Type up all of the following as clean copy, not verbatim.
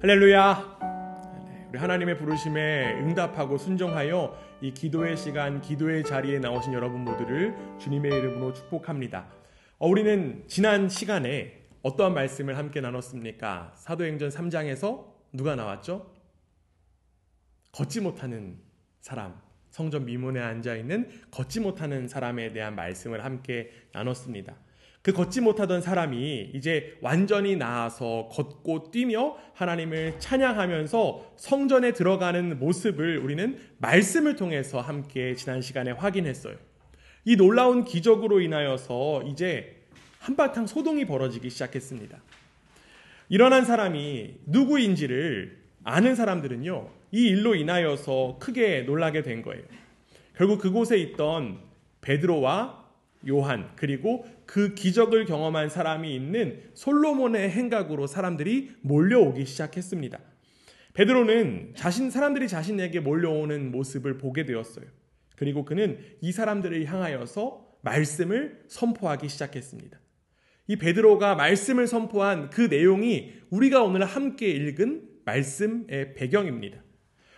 할렐루야. 우리 하나님의 부르심에 응답하고 순종하여 이 기도의 시간, 기도의 자리에 나오신 여러분 모두를 주님의 이름으로 축복합니다. 우리는 지난 시간에 어떠한 말씀을 함께 나눴습니까? 사도행전 3장에서 누가 나왔죠? 걷지 못하는 사람, 성전 미문에 앉아있는 걷지 못하는 사람에 대한 말씀을 함께 나눴습니다. 그 걷지 못하던 사람이 이제 완전히 나아서 걷고 뛰며 하나님을 찬양하면서 성전에 들어가는 모습을 우리는 말씀을 통해서 함께 지난 시간에 확인했어요. 이 놀라운 기적으로 인하여서 이제 한바탕 소동이 벌어지기 시작했습니다. 일어난 사람이 누구인지를 아는 사람들은요, 이 일로 인하여서 크게 놀라게 된 거예요. 결국 그곳에 있던 베드로와 요한, 그리고 그 기적을 경험한 사람이 있는 솔로몬의 행각으로 사람들이 몰려오기 시작했습니다. 베드로는 사람들이 자신에게 몰려오는 모습을 보게 되었어요. 그리고 그는 이 사람들을 향하여서 말씀을 선포하기 시작했습니다. 이 베드로가 말씀을 선포한 그 내용이 우리가 오늘 함께 읽은 말씀의 배경입니다.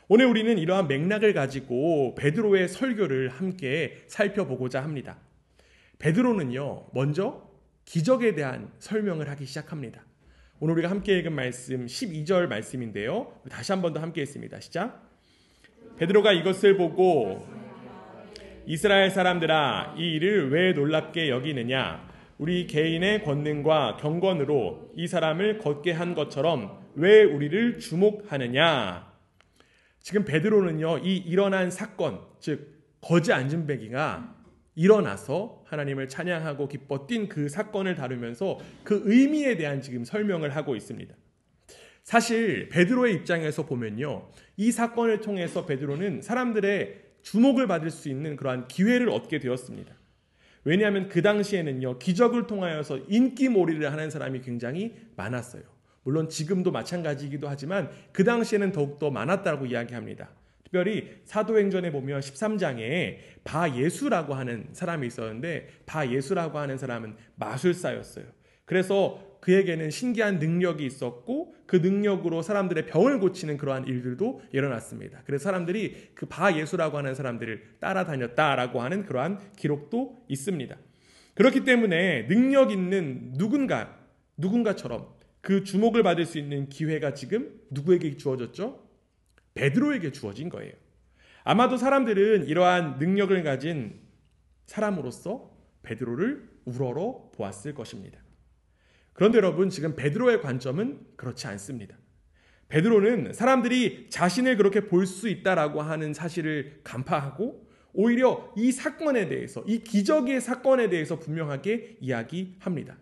오늘 우리는 이러한 맥락을 가지고 베드로의 설교를 함께 살펴보고자 합니다. 베드로는요, 먼저 기적에 대한 설명을 하기 시작합니다. 오늘 우리가 함께 읽은 말씀 12절 말씀인데요. 다시 한 번 더 함께 읽습니다. 시작. 베드로가 이것을 보고 이스라엘 사람들아, 이 일을 왜 놀랍게 여기느냐? 우리 개인의 권능과 경건으로 이 사람을 걷게 한 것처럼 왜 우리를 주목하느냐? 지금 베드로는요, 이 일어난 사건, 즉 거지 안진뱅이가 일어나서 하나님을 찬양하고 기뻐 뛴 그 사건을 다루면서 그 의미에 대한 지금 설명을 하고 있습니다. 사실 베드로의 입장에서 보면요, 이 사건을 통해서 베드로는 사람들의 주목을 받을 수 있는 그러한 기회를 얻게 되었습니다. 왜냐하면 그 당시에는요, 기적을 통하여서 인기몰이를 하는 사람이 굉장히 많았어요. 물론 지금도 마찬가지이기도 하지만 그 당시에는 더욱더 많았다고 이야기합니다. 특별히 사도행전에 보면 13장에 바예수라고 하는 사람이 있었는데, 바예수라고 하는 사람은 마술사였어요. 그래서 그에게는 신기한 능력이 있었고 그 능력으로 사람들의 병을 고치는 그러한 일들도 일어났습니다. 그래서 사람들이 그 바예수라고 하는 사람들을 따라다녔다라고 하는 그러한 기록도 있습니다. 그렇기 때문에 능력 있는 누군가처럼 그 주목을 받을 수 있는 기회가 지금 누구에게 주어졌죠? 베드로에게 주어진 거예요. 아마도 사람들은 이러한 능력을 가진 사람으로서 베드로를 우러러 보았을 것입니다. 그런데 여러분, 지금 베드로의 관점은 그렇지 않습니다. 베드로는 사람들이 자신을 그렇게 볼 수 있다라고 하는 사실을 간파하고 오히려 이 사건에 대해서, 이 기적의 사건에 대해서 분명하게 이야기합니다.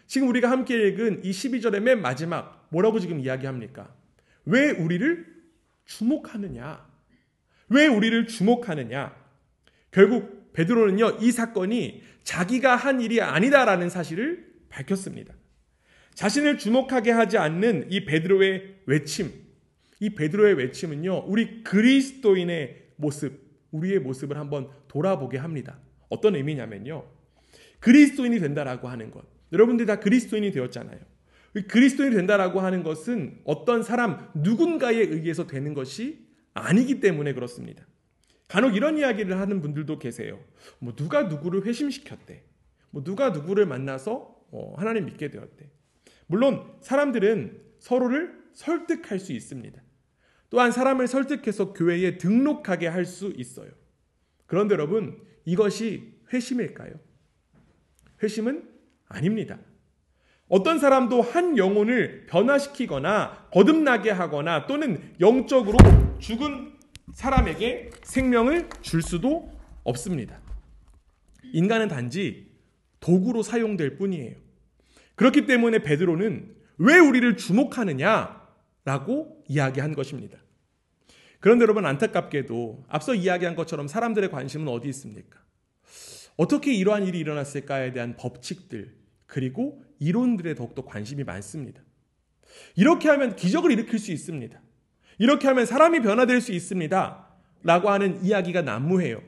지금 우리가 함께 읽은 이 12절의 맨 마지막 뭐라고 지금 이야기합니까? 왜 우리를 주목하느냐? 왜 우리를 주목하느냐? 결국 베드로는요, 이 사건이 자기가 한 일이 아니다라는 사실을 밝혔습니다. 자신을 주목하게 하지 않는 이 베드로의 외침, 이 베드로의 외침은요, 우리 그리스도인의 모습, 우리의 모습을 한번 돌아보게 합니다. 어떤 의미냐면요, 그리스도인이 된다라고 하는 것, 여러분들이 다 그리스도인이 되었잖아요. 그리스도인이 된다라고 하는 것은 어떤 사람 누군가에 의해서 되는 것이 아니기 때문에 그렇습니다. 간혹 이런 이야기를 하는 분들도 계세요. 누가 누구를 회심시켰대. 누가 누구를 만나서 하나님 믿게 되었대. 물론 사람들은 서로를 설득할 수 있습니다. 또한 사람을 설득해서 교회에 등록하게 할 수 있어요. 그런데 여러분, 이것이 회심일까요? 회심은 아닙니다. 어떤 사람도 한 영혼을 변화시키거나 거듭나게 하거나 또는 영적으로 죽은 사람에게 생명을 줄 수도 없습니다. 인간은 단지 도구로 사용될 뿐이에요. 그렇기 때문에 베드로는 왜 우리를 주목하느냐라고 이야기한 것입니다. 그런데 여러분, 안타깝게도 앞서 이야기한 것처럼 사람들의 관심은 어디 있습니까? 어떻게 이러한 일이 일어났을까에 대한 법칙들, 그리고 이론들에 더욱더 관심이 많습니다. 이렇게 하면 기적을 일으킬 수 있습니다. 이렇게 하면 사람이 변화될 수 있습니다. 라고 하는 이야기가 난무해요.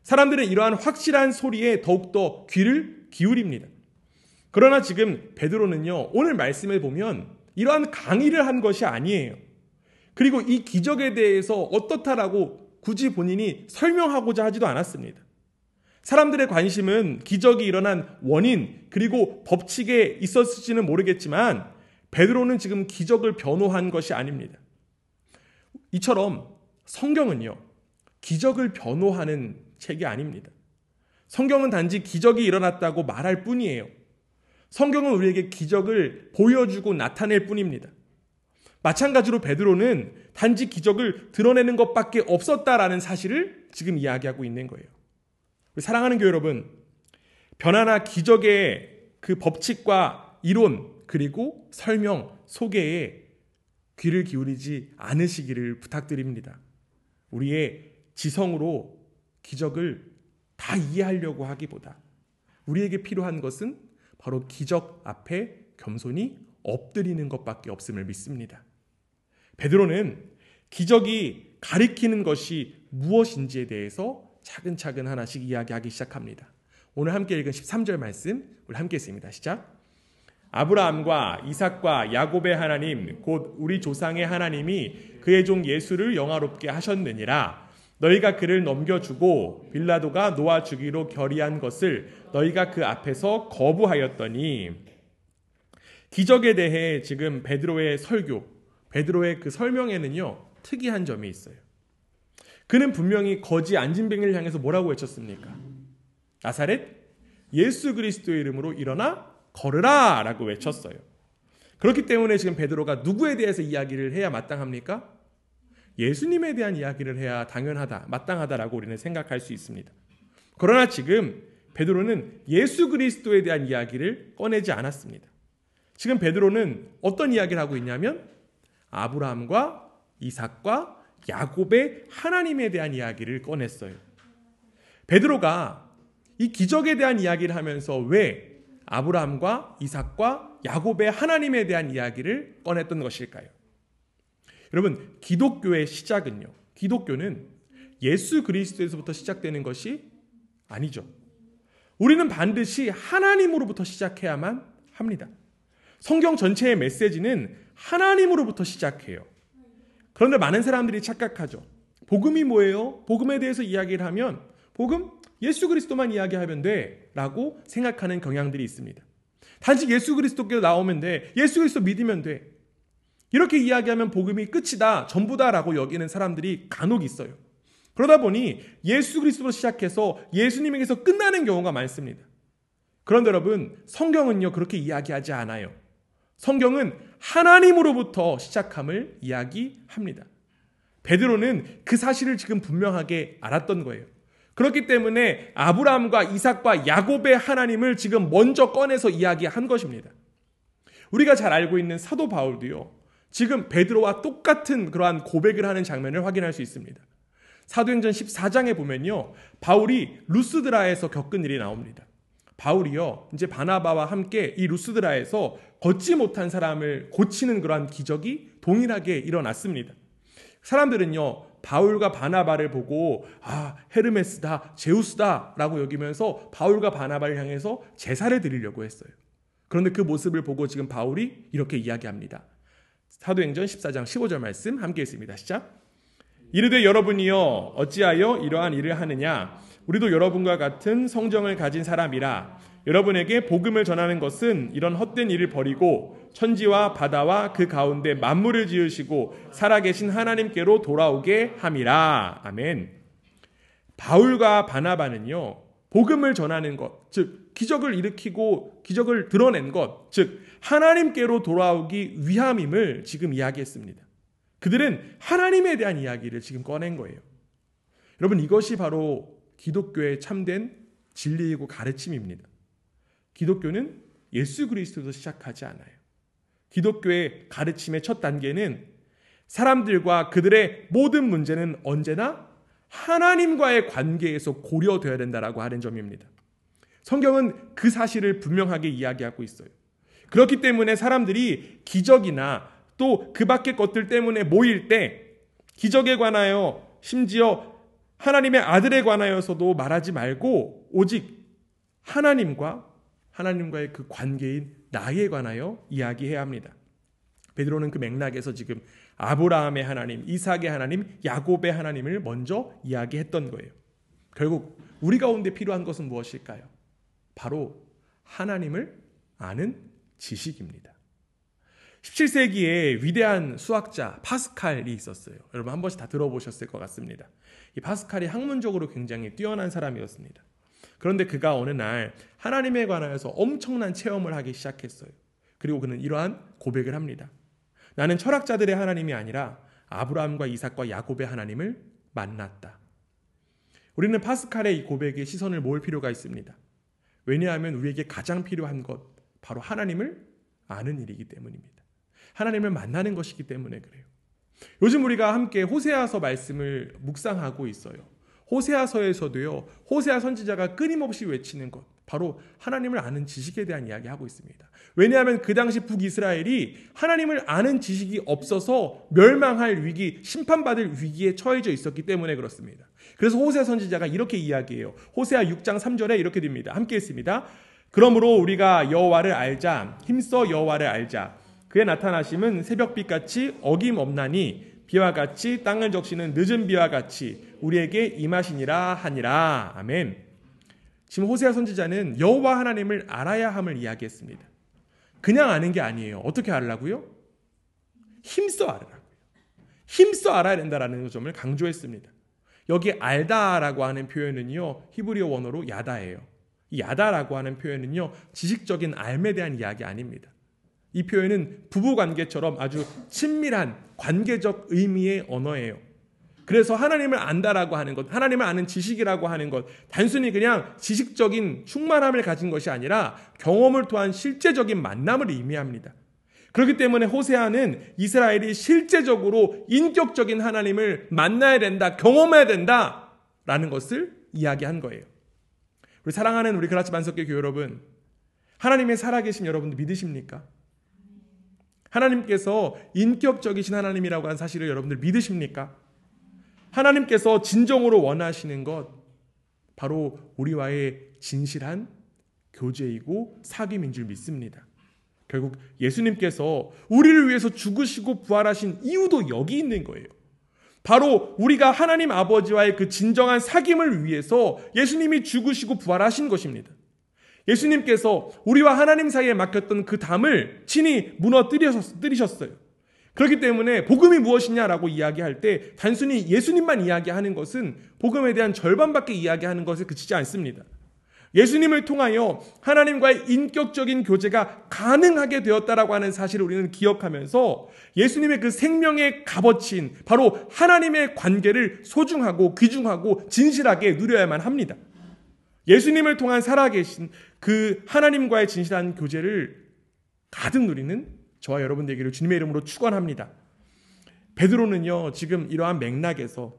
사람들은 이러한 확실한 소리에 더욱더 귀를 기울입니다. 그러나 지금 베드로는요, 오늘 말씀을 보면 이러한 강의를 한 것이 아니에요. 그리고 이 기적에 대해서 어떻다라고 굳이 본인이 설명하고자 하지도 않았습니다. 사람들의 관심은 기적이 일어난 원인 그리고 법칙에 있었을지는 모르겠지만 베드로는 지금 기적을 변호한 것이 아닙니다. 이처럼 성경은요, 기적을 변호하는 책이 아닙니다. 성경은 단지 기적이 일어났다고 말할 뿐이에요. 성경은 우리에게 기적을 보여주고 나타낼 뿐입니다. 마찬가지로 베드로는 단지 기적을 드러내는 것밖에 없었다라는 사실을 지금 이야기하고 있는 거예요. 우리 사랑하는 교회 여러분, 변화나 기적의 그 법칙과 이론 그리고 설명, 소개에 귀를 기울이지 않으시기를 부탁드립니다. 우리의 지성으로 기적을 다 이해하려고 하기보다 우리에게 필요한 것은 바로 기적 앞에 겸손히 엎드리는 것밖에 없음을 믿습니다. 베드로는 기적이 가리키는 것이 무엇인지에 대해서 차근차근 하나씩 이야기하기 시작합니다. 오늘 함께 읽은 13절 말씀 우리 함께 읽습니다. 시작. 아브라함과 이삭과 야곱의 하나님 곧 우리 조상의 하나님이 그의 종 예수를 영화롭게 하셨느니라. 너희가 그를 넘겨주고 빌라도가 놓아주기로 결의한 것을 너희가 그 앞에서 거부하였더니. 기적에 대해 지금 베드로의 설교, 베드로의 그 설명에는요 특이한 점이 있어요. 그는 분명히 거지 안진뱅이를 향해서 뭐라고 외쳤습니까? 나사렛 예수 그리스도의 이름으로 일어나 걸으라 라고 외쳤어요. 그렇기 때문에 지금 베드로가 누구에 대해서 이야기를 해야 마땅합니까? 예수님에 대한 이야기를 해야 당연하다, 마땅하다라고 우리는 생각할 수 있습니다. 그러나 지금 베드로는 예수 그리스도에 대한 이야기를 꺼내지 않았습니다. 지금 베드로는 어떤 이야기를 하고 있냐면 아브라함과 이삭과 야곱의 하나님에 대한 이야기를 꺼냈어요. 베드로가 이 기적에 대한 이야기를 하면서 왜 아브라함과 이삭과 야곱의 하나님에 대한 이야기를 꺼냈던 것일까요? 여러분, 기독교의 시작은요, 기독교는 예수 그리스도에서부터 시작되는 것이 아니죠. 우리는 반드시 하나님으로부터 시작해야만 합니다. 성경 전체의 메시지는 하나님으로부터 시작해요. 그런데 많은 사람들이 착각하죠. 복음이 뭐예요? 복음에 대해서 이야기를 하면 복음? 예수 그리스도만 이야기하면 돼 라고 생각하는 경향들이 있습니다. 단지 예수 그리스도께로 나오면 돼, 예수 그리스도 믿으면 돼, 이렇게 이야기하면 복음이 끝이다, 전부다라고 여기는 사람들이 간혹 있어요. 그러다 보니 예수 그리스도로 시작해서 예수님에게서 끝나는 경우가 많습니다. 그런데 여러분, 성경은요 그렇게 이야기하지 않아요. 성경은 하나님으로부터 시작함을 이야기합니다. 베드로는 그 사실을 지금 분명하게 알았던 거예요. 그렇기 때문에 아브라함과 이삭과 야곱의 하나님을 지금 먼저 꺼내서 이야기한 것입니다. 우리가 잘 알고 있는 사도 바울도요, 지금 베드로와 똑같은 그러한 고백을 하는 장면을 확인할 수 있습니다. 사도행전 14장에 보면요, 바울이 루스드라에서 겪은 일이 나옵니다. 바울이요, 이제 바나바와 함께 이 루스드라에서 걷지 못한 사람을 고치는 그러한 기적이 동일하게 일어났습니다. 사람들은요, 바울과 바나바를 보고 헤르메스다, 제우스다 라고 여기면서 바울과 바나바를 향해서 제사를 드리려고 했어요. 그런데 그 모습을 보고 지금 바울이 이렇게 이야기합니다. 사도행전 14장 15절 말씀 함께 읽습니다. 시작. 이르되 여러분이여 어찌하여 이러한 일을 하느냐? 우리도 여러분과 같은 성정을 가진 사람이라. 여러분에게 복음을 전하는 것은 이런 헛된 일을 버리고 천지와 바다와 그 가운데 만물을 지으시고 살아계신 하나님께로 돌아오게 함이라. 아멘. 바울과 바나바는요, 복음을 전하는 것, 즉 기적을 일으키고 기적을 드러낸 것, 즉 하나님께로 돌아오기 위함임을 지금 이야기했습니다. 그들은 하나님에 대한 이야기를 지금 꺼낸 거예요. 여러분, 이것이 바로 기독교의 참된 진리이고 가르침입니다. 기독교는 예수 그리스도에서 시작하지 않아요. 기독교의 가르침의 첫 단계는 사람들과 그들의 모든 문제는 언제나 하나님과의 관계에서 고려되어야 된다라고 하는 점입니다. 성경은 그 사실을 분명하게 이야기하고 있어요. 그렇기 때문에 사람들이 기적이나 또 그 밖의 것들 때문에 모일 때 기적에 관하여, 심지어 하나님의 아들에 관하여서도 말하지 말고 오직 하나님과의 그 관계인 나에 관하여 이야기해야 합니다. 베드로는 그 맥락에서 지금 아브라함의 하나님, 이삭의 하나님, 야곱의 하나님을 먼저 이야기했던 거예요. 결국 우리 가운데 필요한 것은 무엇일까요? 바로 하나님을 아는 지식입니다. 17세기에 위대한 수학자 파스칼이 있었어요. 여러분 한 번씩 다 들어보셨을 것 같습니다. 이 파스칼이 학문적으로 굉장히 뛰어난 사람이었습니다. 그런데 그가 어느 날 하나님에 관하여서 엄청난 체험을 하기 시작했어요. 그리고 그는 이러한 고백을 합니다. 나는 철학자들의 하나님이 아니라 아브라함과 이삭과 야곱의 하나님을 만났다. 우리는 파스칼의 이 고백에 시선을 모을 필요가 있습니다. 왜냐하면 우리에게 가장 필요한 것, 바로 하나님을 아는 일이기 때문입니다. 하나님을 만나는 것이기 때문에 그래요. 요즘 우리가 함께 호세아서 말씀을 묵상하고 있어요. 호세아서에서도요, 호세아 선지자가 끊임없이 외치는 것, 바로 하나님을 아는 지식에 대한 이야기하고 있습니다. 왜냐하면 그 당시 북이스라엘이 하나님을 아는 지식이 없어서 멸망할 위기, 심판받을 위기에 처해져 있었기 때문에 그렇습니다. 그래서 호세아 선지자가 이렇게 이야기해요. 호세아 6장 3절에 이렇게 됩니다. 함께 읽습니다. 그러므로 우리가 여호와를 알자, 힘써 여호와를 알자. 그의 나타나심은 새벽빛같이 어김없나니 비와 같이 땅을 적시는 늦은 비와 같이 우리에게 임하시니라 하니라. 아멘. 지금 호세아 선지자는 여호와 하나님을 알아야 함을 이야기했습니다. 그냥 아는 게 아니에요. 어떻게 알라고요? 힘써 알으라고요. 힘써 알아야 된다라는 점을 강조했습니다. 여기 알다라고 하는 표현은요, 히브리어 원어로 야다예요. 이 야다라고 하는 표현은요, 지식적인 알에 대한 이야기 아닙니다. 이 표현은 부부관계처럼 아주 친밀한 관계적 의미의 언어예요. 그래서 하나님을 안다라고 하는 것, 하나님을 아는 지식이라고 하는 것, 단순히 그냥 지식적인 충만함을 가진 것이 아니라 경험을 통한 실제적인 만남을 의미합니다. 그렇기 때문에 호세아는 이스라엘이 실제적으로 인격적인 하나님을 만나야 된다, 경험해야 된다라는 것을 이야기한 거예요. 우리 사랑하는 우리 그라치 반석교 교회 여러분, 하나님의 살아계신 여러분들 믿으십니까? 하나님께서 인격적이신 하나님이라고 하는 사실을 여러분들 믿으십니까? 하나님께서 진정으로 원하시는 것, 바로 우리와의 진실한 교제이고 사귐인 줄 믿습니다. 결국 예수님께서 우리를 위해서 죽으시고 부활하신 이유도 여기 있는 거예요. 바로 우리가 하나님 아버지와의 그 진정한 사귐을 위해서 예수님이 죽으시고 부활하신 것입니다. 예수님께서 우리와 하나님 사이에 막혔던 그 담을 친히 무너뜨리셨어요. 그렇기 때문에 복음이 무엇이냐라고 이야기할 때 단순히 예수님만 이야기하는 것은 복음에 대한 절반밖에 이야기하는 것에 그치지 않습니다. 예수님을 통하여 하나님과의 인격적인 교제가 가능하게 되었다라고 하는 사실을 우리는 기억하면서 예수님의 그 생명의 값어치인 바로 하나님의 관계를 소중하고 귀중하고 진실하게 누려야만 합니다. 예수님을 통한 살아계신 그 하나님과의 진실한 교제를 가득 누리는 저와 여러분 되기를 주님의 이름으로 축원합니다. 베드로는요, 지금 이러한 맥락에서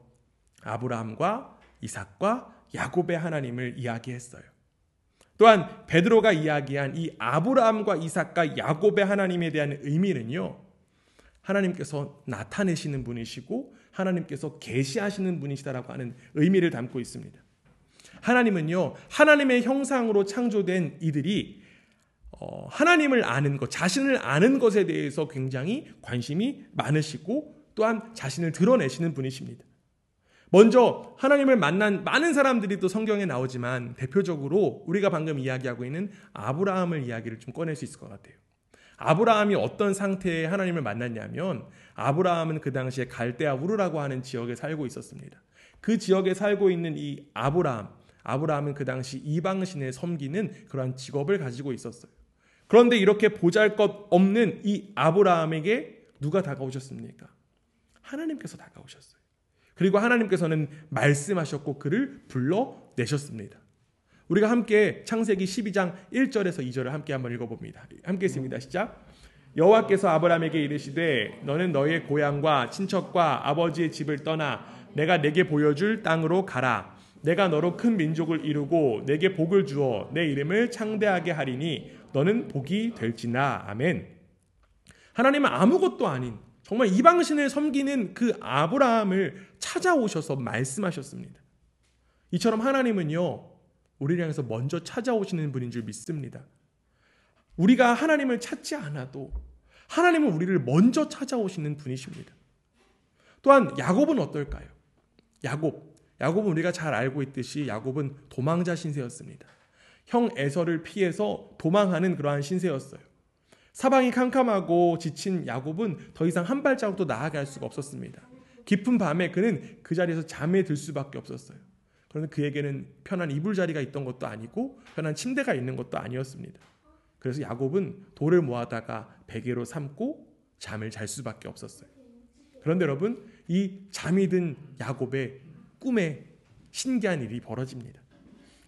아브라함과 이삭과 야곱의 하나님을 이야기했어요. 또한 베드로가 이야기한 이 아브라함과 이삭과 야곱의 하나님에 대한 의미는요, 하나님께서 나타내시는 분이시고 하나님께서 계시하시는 분이시다라고 하는 의미를 담고 있습니다. 하나님은요, 하나님의 형상으로 창조된 이들이 하나님을 아는 것, 자신을 아는 것에 대해서 굉장히 관심이 많으시고 또한 자신을 드러내시는 분이십니다. 먼저 하나님을 만난 많은 사람들이 또 성경에 나오지만 대표적으로 우리가 방금 이야기하고 있는 아브라함을 이야기를 좀 꺼낼 수 있을 것 같아요. 아브라함이 어떤 상태에 하나님을 만났냐면 아브라함은 그 당시에 갈대아 우르라고 하는 지역에 살고 있었습니다. 그 지역에 살고 있는 이 아브라함은 그 당시 이방신을 섬기는 그러한 직업을 가지고 있었어요. 그런데 이렇게 보잘것없는 이 아브라함에게 누가 다가오셨습니까? 하나님께서 다가오셨어요. 그리고 하나님께서는 말씀하셨고 그를 불러내셨습니다. 우리가 함께 창세기 12장 1절에서 2절을 함께 한번 읽어봅니다. 함께 있습니다. 시작. 여호와께서 아브라함에게 이르시되 너는 너의 고향과 친척과 아버지의 집을 떠나 내가 내게 보여줄 땅으로 가라. 내가 너로 큰 민족을 이루고 내게 복을 주어 내 이름을 창대하게 하리니 너는 복이 될지나. 아멘. 하나님은 아무것도 아닌 정말 이방신을 섬기는 그 아브라함을 찾아오셔서 말씀하셨습니다. 이처럼 하나님은요, 우리를 향해서 먼저 찾아오시는 분인 줄 믿습니다. 우리가 하나님을 찾지 않아도 하나님은 우리를 먼저 찾아오시는 분이십니다. 또한 야곱은 어떨까요? 야곱은 우리가 잘 알고 있듯이 야곱은 도망자 신세였습니다. 형 에서를 피해서 도망하는 그러한 신세였어요. 사방이 캄캄하고 지친 야곱은 더 이상 한 발자국도 나아갈 수가 없었습니다. 깊은 밤에 그는 그 자리에서 잠에 들 수밖에 없었어요. 그런데 그에게는 편한 이불자리가 있던 것도 아니고 편한 침대가 있는 것도 아니었습니다. 그래서 야곱은 돌을 모아다가 베개로 삼고 잠을 잘 수밖에 없었어요. 그런데 여러분, 이 잠이 든 야곱의 꿈에 신기한 일이 벌어집니다.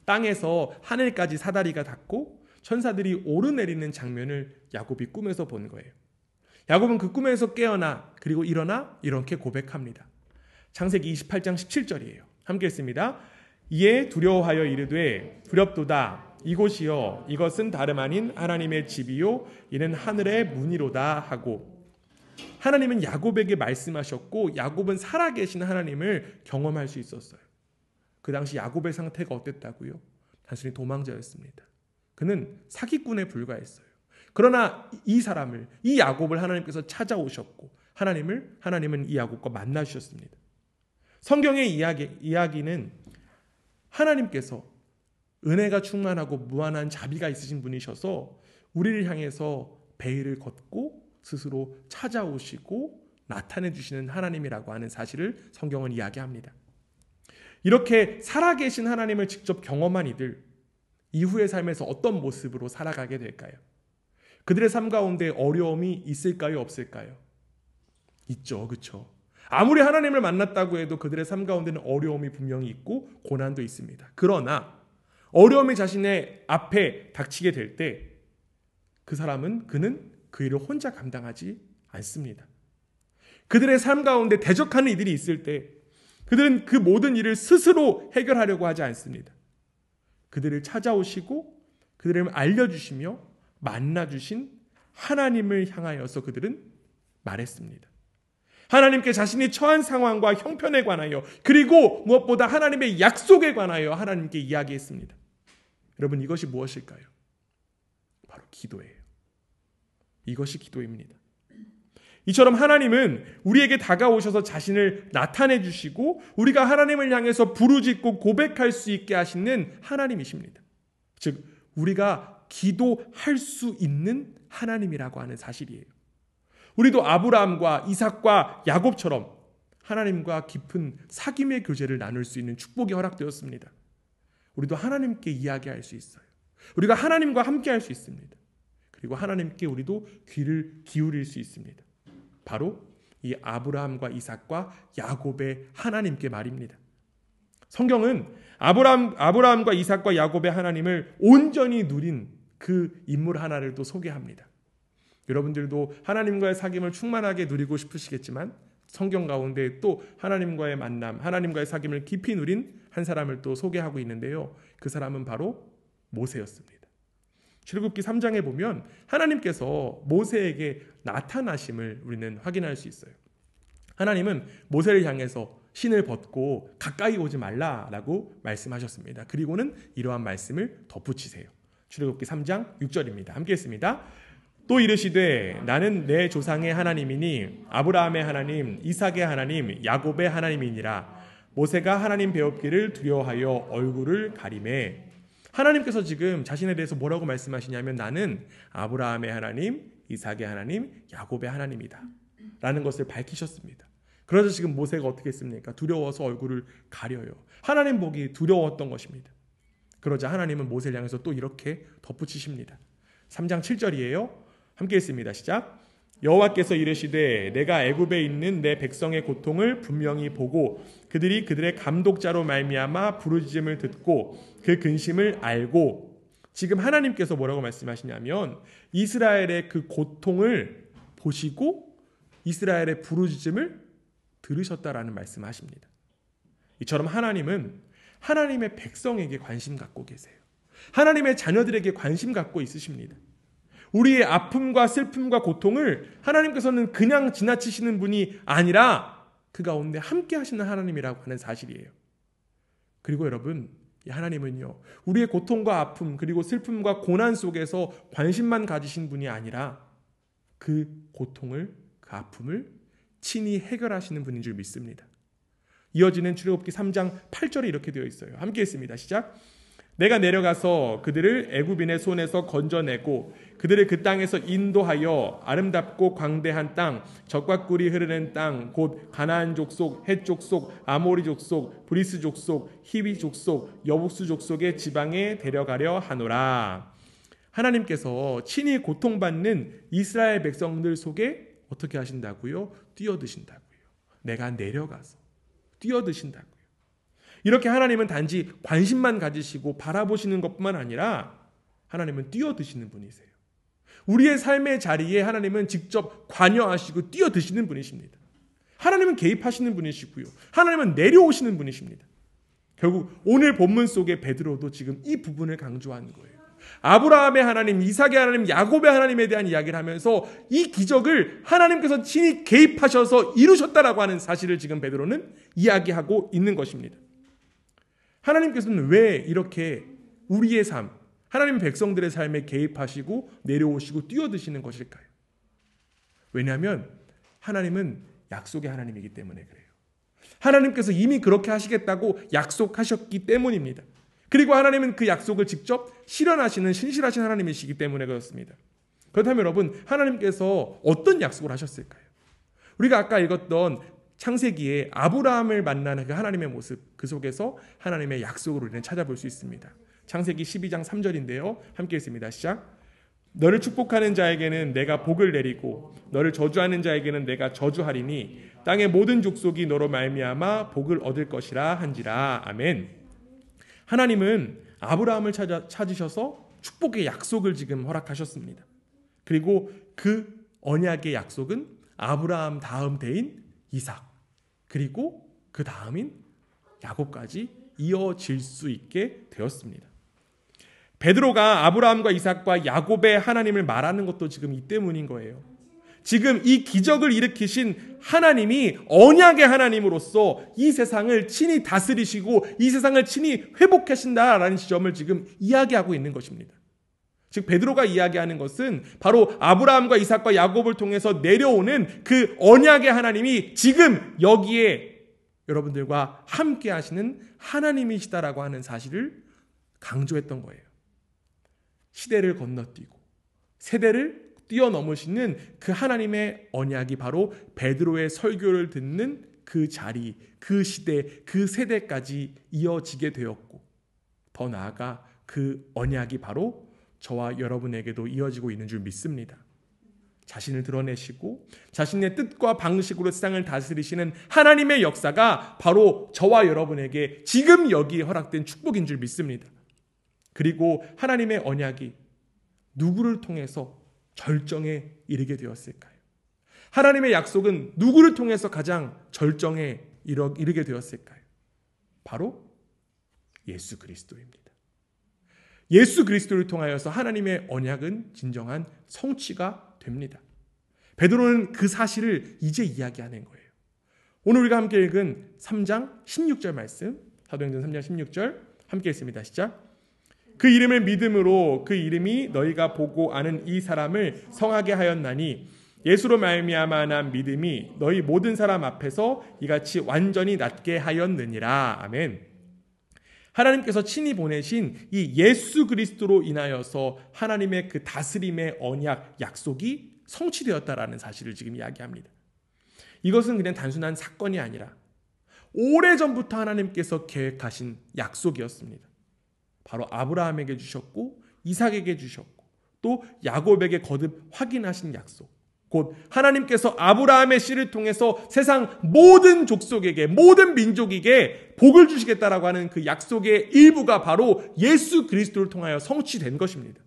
땅에서 하늘까지 사다리가 닿고 천사들이 오르내리는 장면을 야곱이 꿈에서 본 거예요. 야곱은 그 꿈에서 깨어나 그리고 일어나 이렇게 고백합니다. 창세기 28장 17절이에요. 함께 읽습니다. 이에 두려워하여 이르되 두렵도다. 이곳이여 이것은 다름 아닌 하나님의 집이요 이는 하늘의 문이로다 하고, 하나님은 야곱에게 말씀하셨고 야곱은 살아계신 하나님을 경험할 수 있었어요. 그 당시 야곱의 상태가 어땠다고요? 단순히 도망자였습니다. 그는 사기꾼에 불과했어요. 그러나 이 야곱을 하나님께서 찾아오셨고 하나님은 이 야곱과 만나주셨습니다. 성경의 이야기는 하나님께서 은혜가 충만하고 무한한 자비가 있으신 분이셔서 우리를 향해서 베일을 걷고 스스로 찾아오시고 나타내 주시는 하나님이라고 하는 사실을 성경은 이야기합니다. 이렇게 살아계신 하나님을 직접 경험한 이들, 이후의 삶에서 어떤 모습으로 살아가게 될까요? 그들의 삶 가운데 어려움이 있을까요? 없을까요? 있죠. 그렇죠? 아무리 하나님을 만났다고 해도 그들의 삶 가운데는 어려움이 분명히 있고 고난도 있습니다. 그러나 어려움이 자신의 앞에 닥치게 될 때 그는 그 일을 혼자 감당하지 않습니다. 그들의 삶 가운데 대적하는 이들이 있을 때 그들은 그 모든 일을 스스로 해결하려고 하지 않습니다. 그들을 찾아오시고 그들을 알려주시며 만나주신 하나님을 향하여서 그들은 말했습니다. 하나님께 자신이 처한 상황과 형편에 관하여 그리고 무엇보다 하나님의 약속에 관하여 하나님께 이야기했습니다. 여러분, 이것이 무엇일까요? 바로 기도예요. 이것이 기도입니다. 이처럼 하나님은 우리에게 다가오셔서 자신을 나타내 주시고 우리가 하나님을 향해서 부르짖고 고백할 수 있게 하시는 하나님이십니다. 즉 우리가 기도할 수 있는 하나님이라고 하는 사실이에요. 우리도 아브라함과 이삭과 야곱처럼 하나님과 깊은 사귐의 교제를 나눌 수 있는 축복이 허락되었습니다. 우리도 하나님께 이야기할 수 있어요. 우리가 하나님과 함께 할 수 있습니다. 그리고 하나님께 우리도 귀를 기울일 수 있습니다. 바로 이 아브라함과 이삭과 야곱의 하나님께 말입니다. 성경은 아브라함과 이삭과 야곱의 하나님을 온전히 누린 그 인물 하나를 또 소개합니다. 여러분들도 하나님과의 사귐을 충만하게 누리고 싶으시겠지만 성경 가운데 또 하나님과의 만남, 하나님과의 사귐을 깊이 누린 한 사람을 또 소개하고 있는데요. 그 사람은 바로 모세였습니다. 출애굽기 3장에 보면 하나님께서 모세에게 나타나심을 우리는 확인할 수 있어요. 하나님은 모세를 향해서 신을 벗고 가까이 오지 말라라고 말씀하셨습니다. 그리고는 이러한 말씀을 덧붙이세요. 출애굽기 3장 6절입니다. 함께 했습니다. 또 이르시되 나는 내 조상의 하나님이니 아브라함의 하나님, 이삭의 하나님, 야곱의 하나님이니라. 모세가 하나님 배웠기를 두려워하여 얼굴을 가리매. 하나님께서 지금 자신에 대해서 뭐라고 말씀하시냐면 나는 아브라함의 하나님, 이삭의 하나님, 야곱의 하나님이다 라는 것을 밝히셨습니다. 그래서 지금 모세가 어떻게 했습니까? 두려워서 얼굴을 가려요. 하나님 보기 두려웠던 것입니다. 그러자 하나님은 모세를 향해서 또 이렇게 덧붙이십니다. 3장 7절이에요. 함께 읽습니다. 시작. 여호와께서 이르시되 내가 애굽에 있는 내 백성의 고통을 분명히 보고 그들이 그들의 감독자로 말미암아 부르짖음을 듣고 그 근심을 알고. 지금 하나님께서 뭐라고 말씀하시냐면 이스라엘의 그 고통을 보시고 이스라엘의 부르짖음을 들으셨다라는 말씀하십니다. 이처럼 하나님은 하나님의 백성에게 관심 갖고 계세요. 하나님의 자녀들에게 관심 갖고 있으십니다. 우리의 아픔과 슬픔과 고통을 하나님께서는 그냥 지나치시는 분이 아니라 그 가운데 함께 하시는 하나님이라고 하는 사실이에요. 그리고 여러분, 이 하나님은요, 우리의 고통과 아픔 그리고 슬픔과 고난 속에서 관심만 가지신 분이 아니라 그 고통을, 그 아픔을 친히 해결하시는 분인 줄 믿습니다. 이어지는 출애굽기 3장 8절에 이렇게 되어 있어요. 함께 읽습니다. 시작. 내가 내려가서 그들을 애굽인의 손에서 건져내고 그들을 그 땅에서 인도하여 아름답고 광대한 땅, 젖과 꿀이 흐르는 땅, 곧 가나안 족속, 헷 족속, 아모리 족속, 브리스 족속, 히위 족속, 여북수 족속의 지방에 데려가려 하노라. 하나님께서 친히 고통받는 이스라엘 백성들 속에 어떻게 하신다고요? 뛰어드신다고요. 내가 내려가서 뛰어드신다고요. 이렇게 하나님은 단지 관심만 가지시고 바라보시는 것뿐만 아니라 하나님은 뛰어드시는 분이세요. 우리의 삶의 자리에 하나님은 직접 관여하시고 뛰어드시는 분이십니다. 하나님은 개입하시는 분이시고요. 하나님은 내려오시는 분이십니다. 결국 오늘 본문 속의 베드로도 지금 이 부분을 강조하는 거예요. 아브라함의 하나님, 이삭의 하나님, 야곱의 하나님에 대한 이야기를 하면서 이 기적을 하나님께서 친히 개입하셔서 이루셨다라고 하는 사실을 지금 베드로는 이야기하고 있는 것입니다. 하나님께서는 왜 이렇게 우리의 삶, 하나님 백성들의 삶에 개입하시고 내려오시고 뛰어드시는 것일까요? 왜냐하면 하나님은 약속의 하나님이기 때문에 그래요. 하나님께서 이미 그렇게 하시겠다고 약속하셨기 때문입니다. 그리고 하나님은 그 약속을 직접 실현하시는 신실하신 하나님이시기 때문에 그렇습니다. 그렇다면 여러분, 하나님께서 어떤 약속을 하셨을까요? 우리가 아까 읽었던 창세기에 아브라함을 만나는 그 하나님의 모습, 그 속에서 하나님의 약속을 우리는 찾아볼 수 있습니다. 창세기 12장 3절인데요. 함께 읽습니다. 시작. 너를 축복하는 자에게는 내가 복을 내리고 너를 저주하는 자에게는 내가 저주하리니 땅의 모든 족속이 너로 말미암아 복을 얻을 것이라 한지라. 아멘. 하나님은 아브라함을 찾으셔서 축복의 약속을 지금 허락하셨습니다. 그리고 그 언약의 약속은 아브라함 다음 대인 이삭, 그리고 그 다음인 야곱까지 이어질 수 있게 되었습니다. 베드로가 아브라함과 이삭과 야곱의 하나님을 말하는 것도 지금 이 때문인 거예요. 지금 이 기적을 일으키신 하나님이 언약의 하나님으로서 이 세상을 친히 다스리시고 이 세상을 친히 회복하신다라는 지점을 지금 이야기하고 있는 것입니다. 즉 베드로가 이야기하는 것은 바로 아브라함과 이삭과 야곱을 통해서 내려오는 그 언약의 하나님이 지금 여기에 여러분들과 함께 하시는 하나님이시다라고 하는 사실을 강조했던 거예요. 시대를 건너뛰고 세대를 뛰어넘으시는 그 하나님의 언약이 바로 베드로의 설교를 듣는 그 자리, 그 시대, 그 세대까지 이어지게 되었고, 더 나아가 그 언약이 바로 저와 여러분에게도 이어지고 있는 줄 믿습니다. 자신을 드러내시고 자신의 뜻과 방식으로 세상을 다스리시는 하나님의 역사가 바로 저와 여러분에게 지금 여기에 허락된 축복인 줄 믿습니다. 그리고 하나님의 언약이 누구를 통해서 절정에 이르게 되었을까요? 하나님의 약속은 누구를 통해서 가장 절정에 이르게 되었을까요? 바로 예수 그리스도입니다. 예수 그리스도를 통하여서 하나님의 언약은 진정한 성취가 됩니다. 베드로는 그 사실을 이제 이야기하는 거예요. 오늘 우리가 함께 읽은 3장 16절 말씀, 사도행전 3장 16절 함께 읽습니다. 시작. 그 이름을 믿음으로 그 이름이 너희가 보고 아는 이 사람을 성하게 하였나니 예수로 말미암아 난 믿음이 너희 모든 사람 앞에서 이같이 완전히 낫게 하였느니라. 아멘. 하나님께서 친히 보내신 이 예수 그리스도로 인하여서 하나님의 그 다스림의 언약, 약속이 성취되었다라는 사실을 지금 이야기합니다. 이것은 그냥 단순한 사건이 아니라 오래전부터 하나님께서 계획하신 약속이었습니다. 바로 아브라함에게 주셨고 이삭에게 주셨고 또 야곱에게 거듭 확인하신 약속, 곧 하나님께서 아브라함의 씨를 통해서 세상 모든 족속에게, 모든 민족에게 복을 주시겠다라고 하는 그 약속의 일부가 바로 예수 그리스도를 통하여 성취된 것입니다.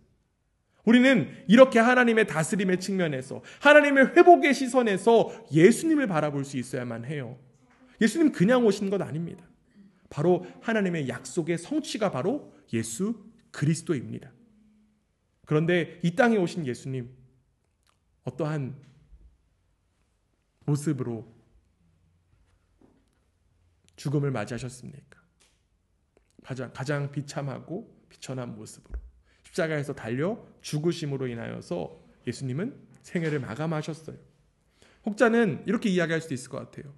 우리는 이렇게 하나님의 다스림의 측면에서, 하나님의 회복의 시선에서 예수님을 바라볼 수 있어야만 해요. 예수님 그냥 오신 것 아닙니다. 바로 하나님의 약속의 성취가 바로 예수 그리스도입니다. 그런데 이 땅에 오신 예수님, 어떠한 모습으로 죽음을 맞이하셨습니까? 가장 비참하고 비천한 모습으로 십자가에서 달려 죽으심으로 인하여서 예수님은 생애를 마감하셨어요. 혹자는 이렇게 이야기할 수도 있을 것 같아요.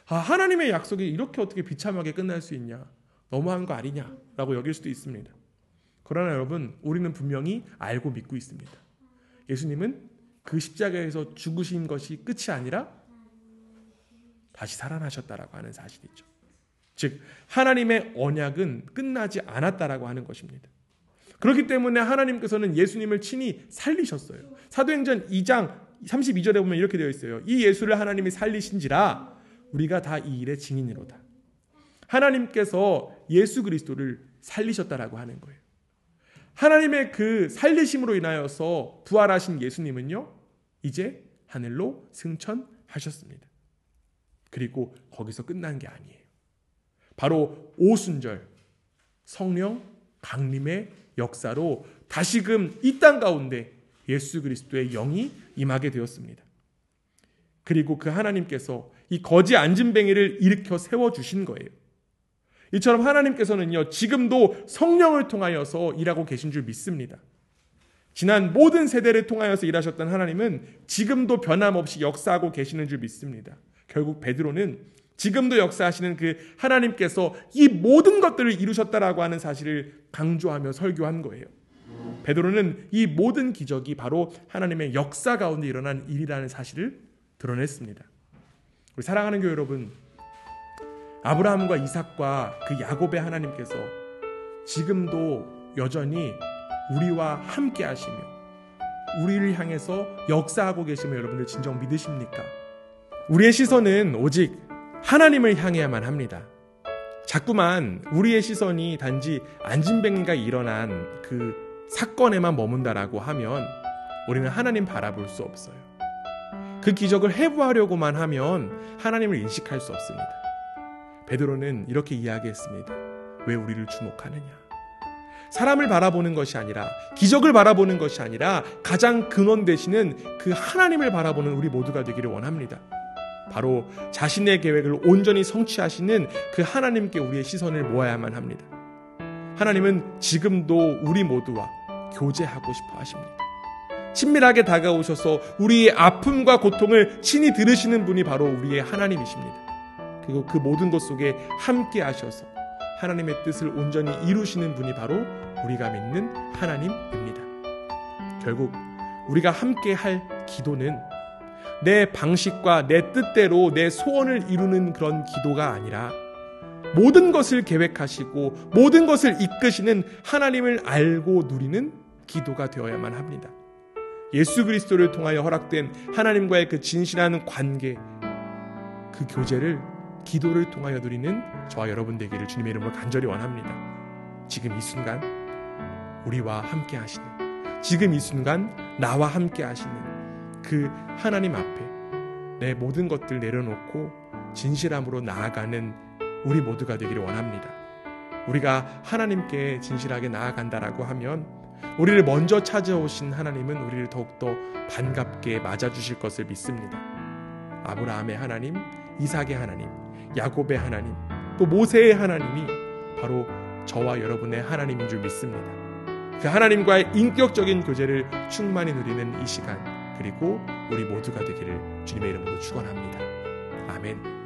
하나님의 약속이 이렇게 어떻게 비참하게 끝날 수 있냐, 너무한 거 아니냐라고 여길 수도 있습니다. 그러나 여러분, 우리는 분명히 알고 믿고 있습니다. 예수님은 그 십자가에서 죽으신 것이 끝이 아니라 다시 살아나셨다라고 하는 사실이죠. 즉 하나님의 언약은 끝나지 않았다라고 하는 것입니다. 그렇기 때문에 하나님께서는 예수님을 친히 살리셨어요. 사도행전 2장 32절에 보면 이렇게 되어 있어요. 이 예수를 하나님이 살리신지라 우리가 다 이 일의 증인이로다. 하나님께서 예수 그리스도를 살리셨다라고 하는 거예요. 하나님의 그 살리심으로 인하여서 부활하신 예수님은요, 이제 하늘로 승천하셨습니다. 그리고 거기서 끝난 게 아니에요. 바로 오순절 성령 강림의 역사로 다시금 이 땅 가운데 예수 그리스도의 영이 임하게 되었습니다. 그리고 그 하나님께서 이 거지 앉은뱅이를 일으켜 세워주신 거예요. 이처럼 하나님께서는요, 지금도 성령을 통하여서 일하고 계신 줄 믿습니다. 지난 모든 세대를 통하여서 일하셨던 하나님은 지금도 변함없이 역사하고 계시는 줄 믿습니다. 결국 베드로는 지금도 역사하시는 그 하나님께서 이 모든 것들을 이루셨다라고 하는 사실을 강조하며 설교한 거예요. 베드로는 이 모든 기적이 바로 하나님의 역사 가운데 일어난 일이라는 사실을 드러냈습니다. 우리 사랑하는 교회 여러분, 아브라함과 이삭과 그 야곱의 하나님께서 지금도 여전히 우리와 함께 하시며 우리를 향해서 역사하고 계시며 여러분들 진정 믿으십니까? 우리의 시선은 오직 하나님을 향해야만 합니다. 자꾸만 우리의 시선이 단지 앉은뱅이가 일어난 그 사건에만 머문다라고 하면 우리는 하나님 바라볼 수 없어요. 그 기적을 해부하려고만 하면 하나님을 인식할 수 없습니다. 베드로는 이렇게 이야기했습니다. 왜 우리를 주목하느냐? 사람을 바라보는 것이 아니라, 기적을 바라보는 것이 아니라 가장 근원 되시는 그 하나님을 바라보는 우리 모두가 되기를 원합니다. 바로 자신의 계획을 온전히 성취하시는 그 하나님께 우리의 시선을 모아야만 합니다. 하나님은 지금도 우리 모두와 교제하고 싶어 하십니다. 친밀하게 다가오셔서 우리의 아픔과 고통을 친히 들으시는 분이 바로 우리의 하나님이십니다. 그리고 그 모든 것 속에 함께 하셔서 하나님의 뜻을 온전히 이루시는 분이 바로 우리가 믿는 하나님입니다. 결국 우리가 함께 할 기도는 내 방식과 내 뜻대로 내 소원을 이루는 그런 기도가 아니라 모든 것을 계획하시고 모든 것을 이끄시는 하나님을 알고 누리는 기도가 되어야만 합니다. 예수 그리스도를 통하여 허락된 하나님과의 그 진실한 관계, 그 교제를 기도를 통하여 누리는 저와 여러분 되기를 주님의 이름으로 간절히 원합니다. 지금 이 순간 우리와 함께 하시는, 지금 이 순간 나와 함께 하시는 그 하나님 앞에 내 모든 것들 내려놓고 진실함으로 나아가는 우리 모두가 되기를 원합니다. 우리가 하나님께 진실하게 나아간다라고 하면 우리를 먼저 찾아오신 하나님은 우리를 더욱더 반갑게 맞아주실 것을 믿습니다. 아브라함의 하나님, 이삭의 하나님, 야곱의 하나님, 또 모세의 하나님이 바로 저와 여러분의 하나님인 줄 믿습니다. 그 하나님과의 인격적인 교제를 충만히 누리는 이 시간, 그리고 우리 모두가 되기를 주님의 이름으로 축원합니다. 아멘.